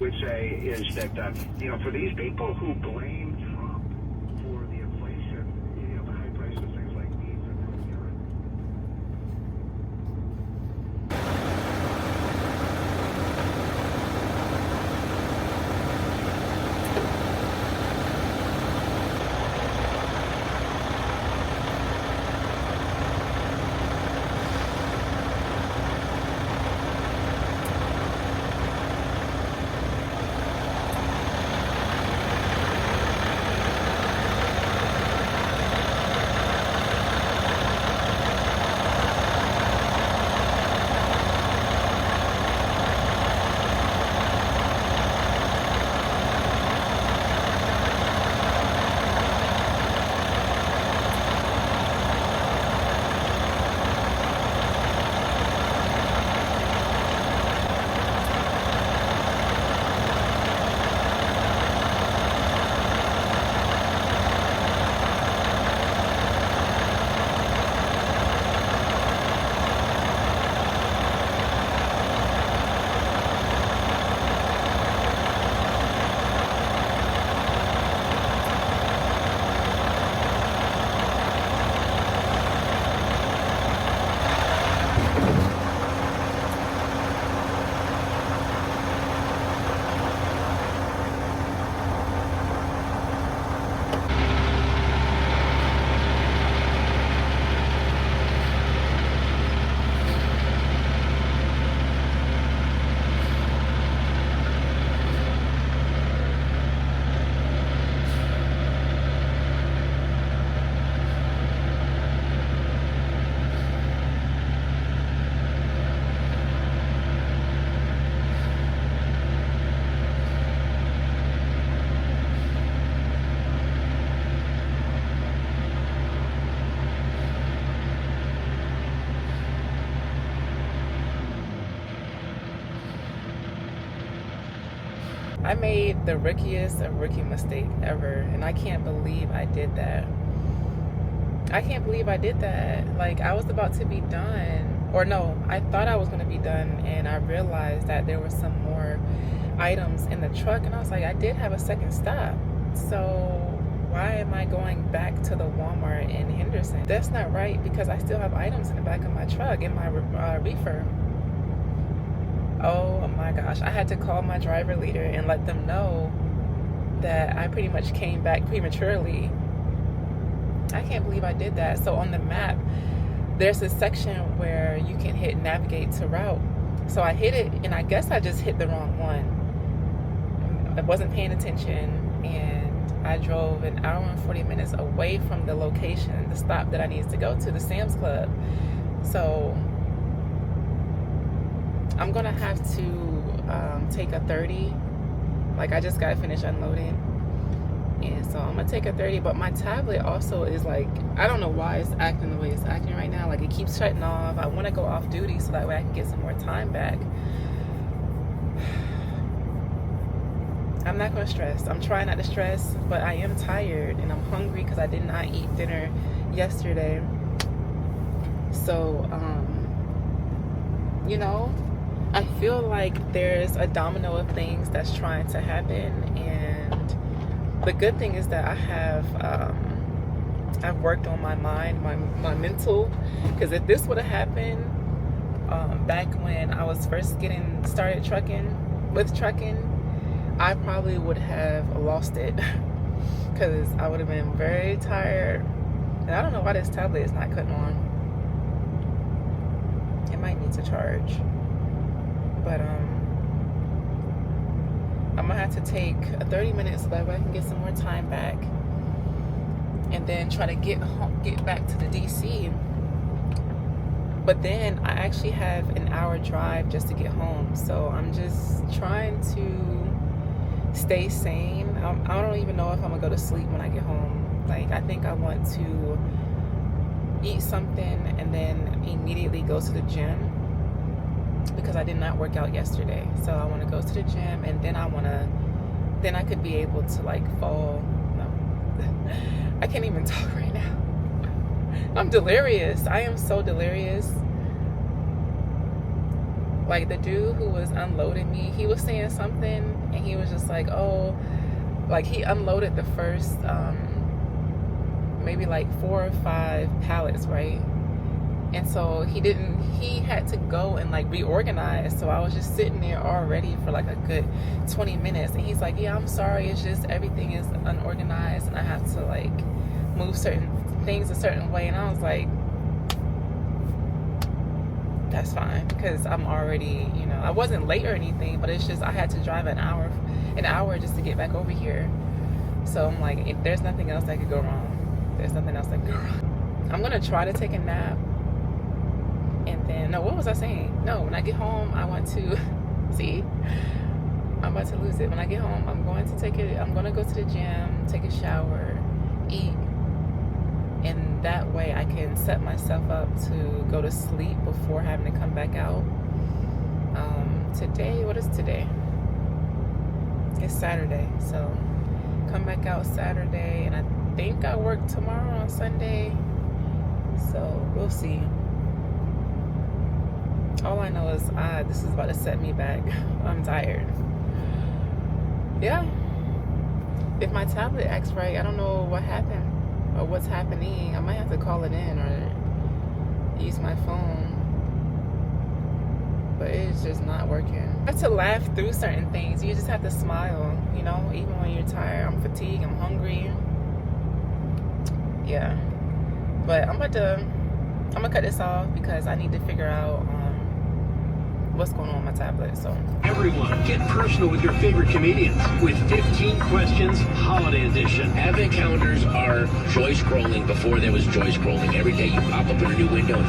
would say is that, for these people who blame Trump for the inflation, the high prices, things like meat and procurement. I made the rookiest of rookie mistake ever, and I can't believe I did that. I can't believe I did that. Like, I was about to be done, or no, I thought I was going to be done, and I realized that there were some more items in the truck, and I was like, I did have a second stop, so why am I going back to the Walmart in Henderson? That's not right, because I still have items in the back of my truck in my reefer. Oh my gosh, I had to call my driver leader and let them know that I pretty much came back prematurely. I can't believe I did that. So on the map, there's a section where you can hit navigate to route. So I hit it, and I guess I just hit the wrong one. I wasn't paying attention, and I drove an hour and 40 minutes away from the location, the stop that I needed to go to, the Sam's Club. So I'm gonna have to take a 30. Like, I just got finished unloading, and so I'm gonna take a 30. But my tablet also is like, I don't know why it's acting the way it's acting right now. Like, it keeps shutting off. I want to go off duty so that way I can get some more time back. I'm not gonna stress. I'm trying not to stress, but I am tired and I'm hungry because I did not eat dinner yesterday. So I feel like there's a domino of things that's trying to happen, and the good thing is that I have I've worked on my mind, my mental, because if this would have happened back when I was first getting started trucking, I probably would have lost it because I would have been very tired. And I don't know why this tablet is not cutting on. It might need to charge. But I'm gonna have to take a 30 minutes so that way I can get some more time back, and then try to get back to the DC. But then I actually have an hour drive just to get home, so I'm just trying to stay sane. I don't even know if I'm gonna go to sleep when I get home. Like, I think I want to eat something and then immediately go to the gym, because I did not work out yesterday. So I want to go to the gym, and then I could be able to like fall. No, I can't even talk right now. I'm delirious. I am so delirious. Like, the dude who was unloading me, he was saying something, and he was just like, oh, like he unloaded the first maybe like 4 or 5 pallets, right? And so he had to go and like reorganize. So I was just sitting there already for like a good 20 minutes. And he's like, yeah, I'm sorry. It's just everything is unorganized and I have to like move certain things a certain way. And I was like, that's fine. Because I'm already, you know, I wasn't late or anything, but it's just I had to drive an hour just to get back over here. So I'm like, there's nothing else that could go wrong. There's nothing else that could go wrong. I'm going to try to take a nap. And then, no, what was I saying? No, when I get home, I want to, see, I'm about to lose it. When I get home, I'm going to go to the gym, take a shower, eat. And that way I can set myself up to go to sleep before having to come back out. Today, what is today? It's Saturday. So come back out Saturday. And I think I work tomorrow on Sunday. So we'll see. All I know is this is about to set me back. I'm tired. Yeah. If my tablet acts right, I don't know what happened or what's happening. I might have to call it in or use my phone. But it's just not working. I have to laugh through certain things. You just have to smile, you know, even when you're tired. I'm fatigued, I'm hungry. Yeah. But I'm gonna cut this off because I need to figure out what's going on with my tablet. So everyone, get personal with your favorite comedians with 15 Questions Holiday Edition. Advent calendars are joy scrolling before there was joy scrolling. Every day you pop up in a new window.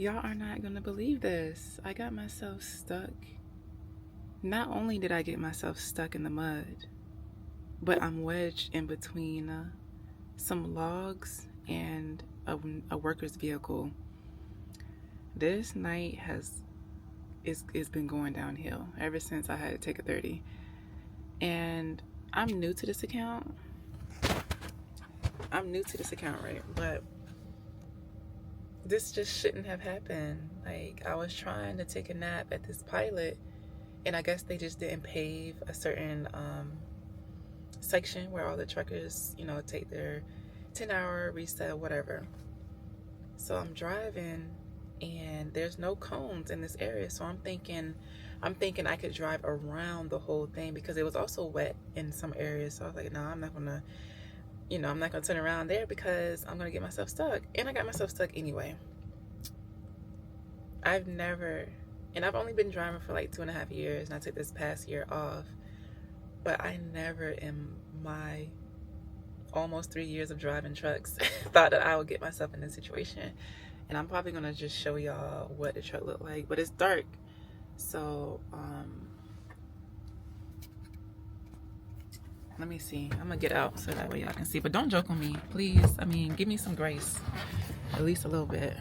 y'all are not gonna believe this. I got myself stuck. Not only did I get myself stuck in the mud, but I'm wedged in between some logs and a worker's vehicle. This night it's been going downhill ever since I had to take a 30. And I'm new to this account. Right? But this just shouldn't have happened. Like, I was trying to take a nap at this pilot, and I guess they just didn't pave a certain section where all the truckers, you know, take their 10-hour reset, whatever. So I'm driving, and there's no cones in this area. So I'm thinking I could drive around the whole thing because it was also wet in some areas. So I was like, no, I'm not gonna turn around there because I'm gonna get myself stuck. And I got myself stuck anyway. I've only been driving for like 2.5 years, and I took this past year off. But I never in my almost 3 years of driving trucks thought that I would get myself in this situation. And I'm probably gonna just show y'all what the truck looked like, but it's dark. So, let me see. I'm gonna get out so that way y'all can see. But don't joke on me, please. I mean, give me some grace. At least a little bit.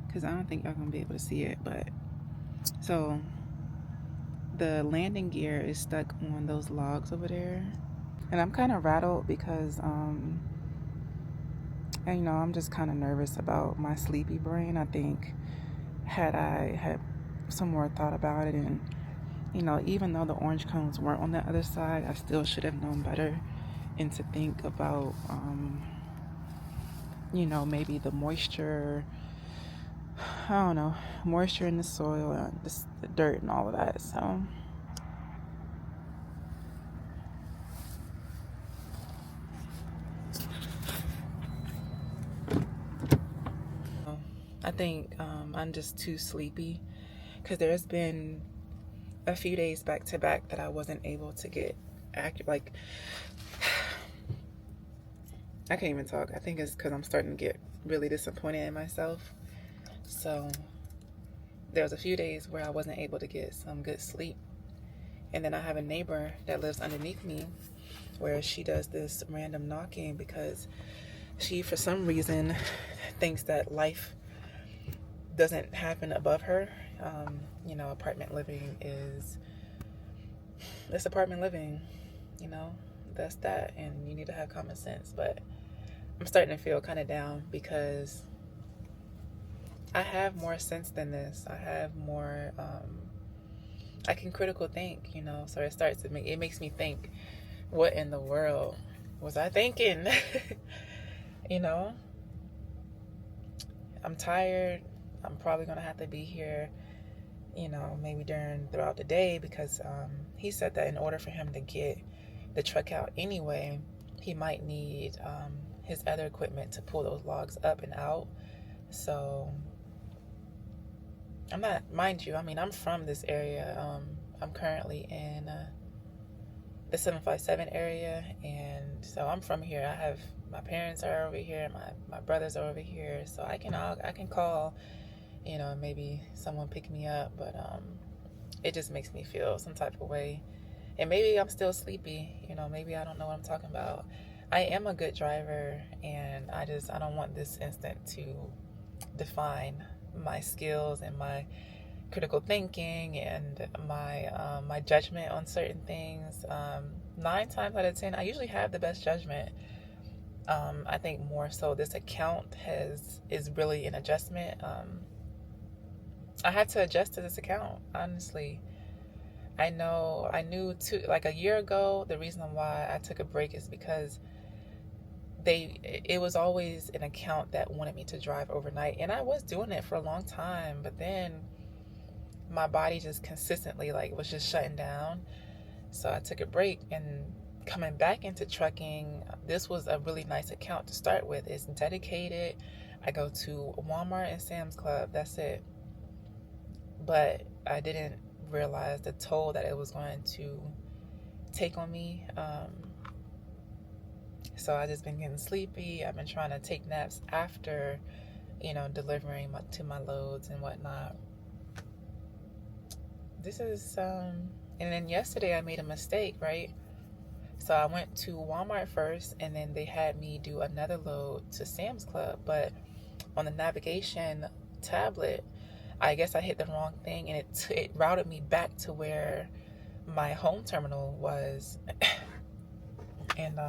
Because I don't think y'all gonna be able to see it. But, so, the landing gear is stuck on those logs over there. And I'm kind of rattled because, and, you know, I'm just kind of nervous about my sleepy brain. I think had I had some more thought about it, and, you know, even though the orange cones weren't on the other side, I still should have known better and to think about, you know, maybe the moisture, I don't know, moisture in the soil, and the dirt and all of that. So, I think I'm just too sleepy because there's been a few days back to back that I wasn't able to get accurate. Like, I can't even talk. I think it's because I'm starting to get really disappointed in myself. So there was a few days where I wasn't able to get some good sleep. And then I have a neighbor that lives underneath me where she does this random knocking because she, for some reason, thinks that life doesn't happen above her. You know, apartment living is, it's apartment living, you know, that's that, and you need to have common sense. But I'm starting to feel kind of down because I have more sense than this. I have more, I can critical think, you know, so it makes me think, what in the world was I thinking? You know, I'm tired. I'm probably gonna have to be here, you know, maybe throughout the day, because he said that in order for him to get the truck out anyway, he might need his other equipment to pull those logs up and out. So I'm not, mind you, I mean, I'm from this area. I'm currently in the 757 area, and so I'm from here. I have, my parents are over here, my brothers are over here, so I can call, you know, maybe someone pick me up. But it just makes me feel some type of way, and maybe I'm still sleepy, you know, maybe I don't know what I'm talking about. I am a good driver, and I don't want this incident to define my skills and my critical thinking and my judgment on certain things. 9 times out of 10, I usually have the best judgment. I think more so this account is really an adjustment. I had to adjust to this account, honestly. I knew like a year ago, the reason why I took a break is because it was always an account that wanted me to drive overnight, and I was doing it for a long time, but then my body just consistently was just shutting down. So I took a break, and coming back into trucking, this was a really nice account to start with. It's dedicated. I go to Walmart and Sam's Club, that's it. But I didn't realize the toll that it was going to take on me. So I just been getting sleepy. I've been trying to take naps after, you know, delivering to my loads and whatnot. This is, and then yesterday I made a mistake, right? So I went to Walmart first, and then they had me do another load to Sam's Club. But on the navigation tablet, I guess I hit the wrong thing, and it routed me back to where my home terminal was. And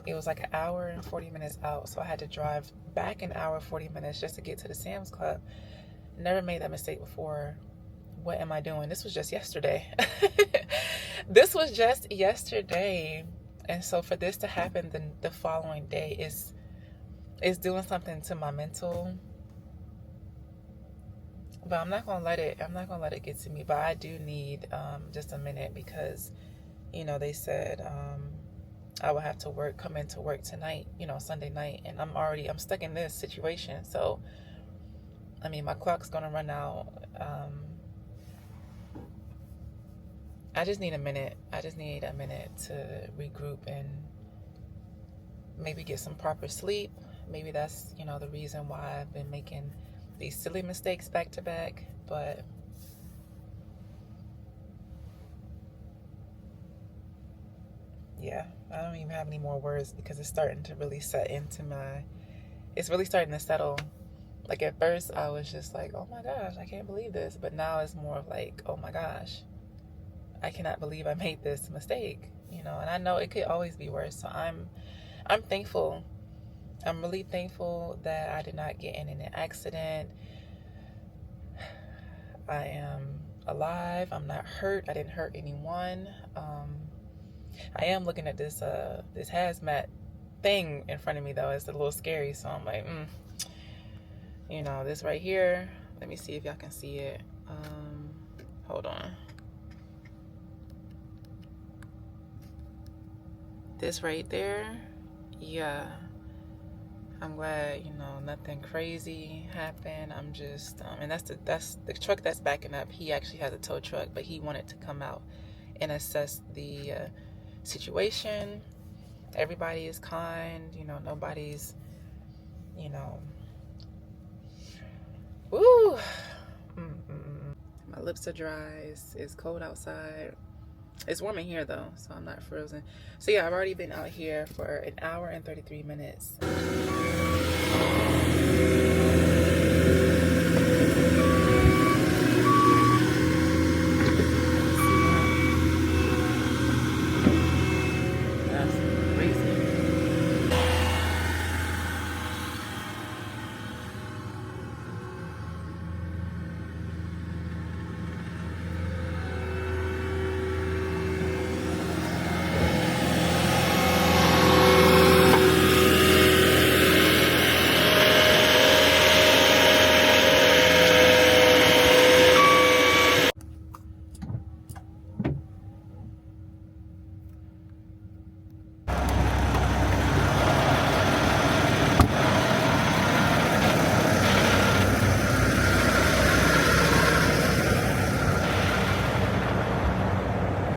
it was like an hour and 40 minutes out, so I had to drive back an hour 40 minutes just to get to the Sam's Club. Never made that mistake before. What am I doing? This was just yesterday. This was just yesterday. And so for this to happen the following day is doing something to my mental. But I'm not gonna let it get to me. But I do need just a minute, because, you know, they said I would have to come into work tonight, you know, Sunday night, and I'm stuck in this situation. So I mean, my clock's gonna run out I just need a minute. I just need a minute to regroup and maybe get some proper sleep. Maybe that's, you know, the reason why I've been making these silly mistakes back to back. But yeah, I don't even have any more words because it's starting to really set into my, it's really starting to settle. Like at first I was just like, oh my gosh, I can't believe this. But now it's more of like, oh my gosh, I cannot believe I made this mistake, you know, and I know it could always be worse. So I'm thankful. I'm really thankful that I did not get in an accident. I am alive. I'm not hurt. I didn't hurt anyone. I am looking at this this hazmat thing in front of me though. It's a little scary. So I'm like, you know, this right here. Let me see if y'all can see it. Hold on. This right there, yeah, I'm glad, you know, nothing crazy happened. I'm just and that's the truck that's backing up. He actually has a tow truck, but he wanted to come out and assess the situation. Everybody is kind, you know, nobody's, you know, woo. My lips are dry. It's cold outside. It's warm in here though, so I'm not frozen. So yeah, I've already been out here for 1 hour and 33 minutes.